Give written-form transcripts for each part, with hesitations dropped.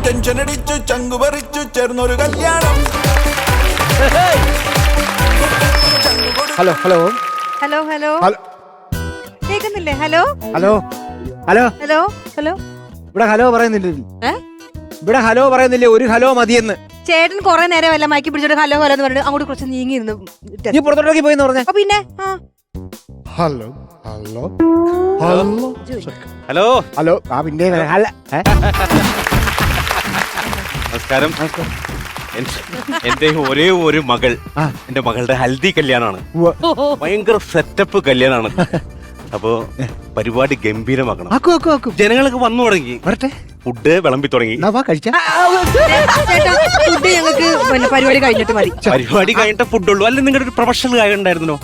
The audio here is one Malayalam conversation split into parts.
ടെൻഷൻ അടിച്ചു ചങ്കു പറിച്ചു ചേർന്നൊരു കല്യാണം. Hello hello hello hello hello കേക്കുന്നില്ലേ? Hello hello hello hello hello ഇവിടെ ഹലോ പറയുന്നില്ല. ഏ? ഇവിടെ ഹലോ പറയുന്നില്ലേ? ഒരു ഹലോ മതിയെന്ന്. ചേട്ടൻ കൊറേ നേരം വല്ല മൈക്ക് പിടിച്ചോട്ട് ഹലോ ഹലോ എന്ന് പറഞ്ഞിട്ട് അങ്ങോട്ട് കുറച്ച് നീങ്ങിയിരുന്നു. നീ പുറത്തോട്ടേക്ക് പോയി പറഞ്ഞ പിന്നെ hello hello hello hello hello ആ പിന്നെ ഹല നമസ്കാരം. എന്റെ ഒരേ ഒരു മകൾ, എന്റെ മകളുടെ ഹൽദി കല്യാണാണ്. ഭയങ്കര സെറ്റപ്പ് കല്യാണാണ്. അപ്പോ പരിപാടി ഗംഭീരമാക്കണം. ജനങ്ങളൊക്കെ വന്നു തുടങ്ങി. വരട്ടെ. ഫുഡ് വിളമ്പി തുടങ്ങി. കഴിച്ച ഫുഡ് ഞങ്ങൾക്ക് പിന്നെ പരിപാടി കഴിഞ്ഞിട്ട് മതി. പരിപാടി കഴിഞ്ഞിട്ട് ഫുഡ് ഉള്ളൂ. അല്ല നിങ്ങളുടെ ഒരു പ്രൊഫഷണൽ കാര്യം ഉണ്ടായിരുന്നോ?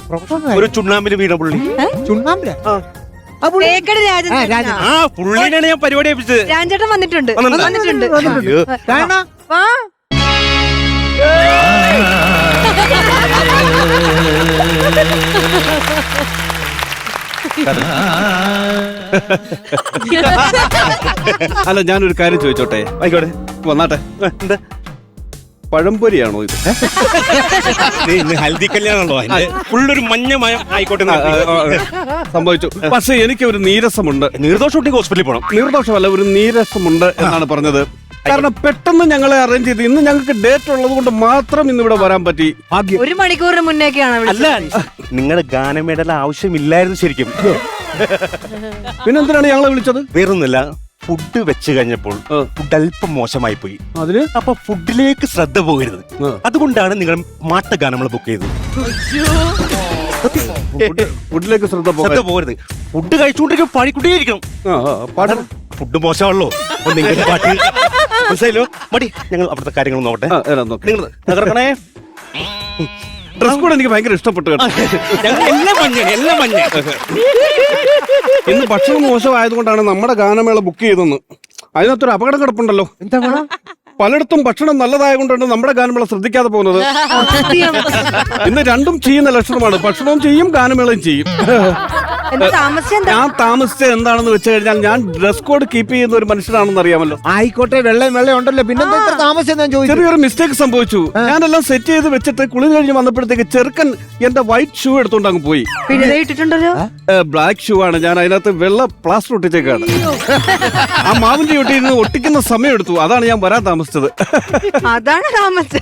ഒരു ചുണ്ണാമ്പിന് വീണ പുള്ളി. ചുണ്ണാമ്പില ആ പുള്ളിനാണ് ഞാൻ പരിപാടി ഏൽപ്പിച്ചത്. രാജേട്ടൻ വന്നിട്ടുണ്ട്. വാ അല്ല ഞാനൊരു കാര്യം ചോദിച്ചോട്ടെ? ആയിക്കോട്ടെ, വന്നാട്ടെ. എന്താ പഴംപൊരിയാണോ ഇത്? ഇന്ന് ഹൽദി കല്യാണല്ലോ, ഫുള്ളൊരു മഞ്ഞമയം ആയിക്കോട്ടെ. സംഭവിച്ചു. പക്ഷെ എനിക്ക് ഒരു നീരസമുണ്ട്. നീർദോഷം ഉണ്ടെങ്കിൽ ഹോസ്പിറ്റലിൽ പോകണം. നീർദോഷമല്ല, ഒരു നീരസമുണ്ട് എന്നാണ് പറഞ്ഞത്. കാരണം പെട്ടെന്ന് ഞങ്ങളെ അറേഞ്ച് ചെയ്ത് ഇന്ന് ഞങ്ങൾക്ക് ഡേറ്റ് ഉള്ളത് കൊണ്ട് മാത്രം ഇന്ന് ഇവിടെ വരാൻ പറ്റി. ഒരു മണിക്കൂറിന് മുന്നേക്കാണ്. അല്ല, നിങ്ങളുടെ ഗാനമേടല ആവശ്യമില്ലായിരുന്നു ശരിക്കും. പിന്നെന്തിനാണ് ഞങ്ങളെ വിളിച്ചത്? വേറൊന്നുമില്ല, ഫുഡ് വെച്ച് കഴിഞ്ഞപ്പോൾ ഫുഡ് അല്പം മോശമായി പോയി. അതിന് അപ്പൊ ഫുഡിലേക്ക് ശ്രദ്ധ പോകരുത്. അതുകൊണ്ടാണ് നിങ്ങൾ മാട്ടഗാനങ്ങൾ ബുക്ക് ചെയ്തത്. ഫുഡിലേക്ക് ശ്രദ്ധ പോകരുത്. ഫുഡ് കഴിച്ചുകൊണ്ടിരിക്കും, പാടിക്കൊണ്ടേയിരിക്കണം. പാടണം. ഫുഡ് മോശമാണല്ലോ. നിങ്ങളുടെ പാട്ട് മനസ്സിലായല്ലോ. മടി, ഞങ്ങൾ അവിടുത്തെ കാര്യങ്ങൾ നോക്കട്ടെ. നിങ്ങൾ തകർക്കണേ. ഡ്രസ് കോഡ് എനിക്ക് ഭയങ്കര ഇഷ്ടപ്പെട്ടു കേട്ടോ. എല്ലാം മഞ്ഞ. ഇന്ന് ഭക്ഷണം മോശമായതുകൊണ്ടാണ് നമ്മുടെ ഗാനമേള ബുക്ക് ചെയ്തെന്ന്. അതിനകത്തൊരു അപകടം കിടപ്പുണ്ടല്ലോ. എന്താ? പലയിടത്തും ഭക്ഷണം നല്ലതായതുകൊണ്ടാണ് നമ്മുടെ ഗാനമേള ശ്രദ്ധിക്കാതെ പോകുന്നത്. ഇന്ന് രണ്ടും ചെയ്യുന്ന ലക്ഷണമാണ്. ഭക്ഷണവും ചെയ്യും, ഗാനമേളയും ചെയ്യും. ഞാൻ താമസിച്ചത് എന്താണെന്ന് വെച്ച് കഴിഞ്ഞാൽ ഞാൻ ഡ്രസ് കോഡ് കീപ്പ് ചെയ്യുന്ന ഒരു മനുഷ്യനാണെന്ന് അറിയാമല്ലോ. ആയിക്കോട്ടെ, വെള്ളം ഉണ്ടല്ലോ. പിന്നെ താമസിച്ചത് ഞാൻ ചോദിച്ചു. ചെറിയൊരു മിസ്റ്റേക്ക് സംഭവിച്ചു. ഞാനെല്ലാം സെറ്റ് ചെയ്ത് വെച്ചിട്ട് കുളി കഴിഞ്ഞ് വന്നപ്പോഴത്തേക്ക് ചെറുക്കൻ എന്റെ വൈറ്റ് ഷൂ എടുത്തോണ്ട് അങ്ങ് പോയി. ബ്ലാക്ക് ഷൂ ആണ്. ഞാൻ അതിനകത്ത് വെള്ള പ്ലാസ്റ്റർ ഒട്ടിച്ചേക്കാണ്. ആ മാവിന്റെ ഒട്ടിയിരുന്ന് ഒട്ടിക്കുന്ന സമയം എടുത്തു. അതാണ് ഞാൻ വരാൻ താമസിച്ചത്. അതാണ് താമസിച്ചത്.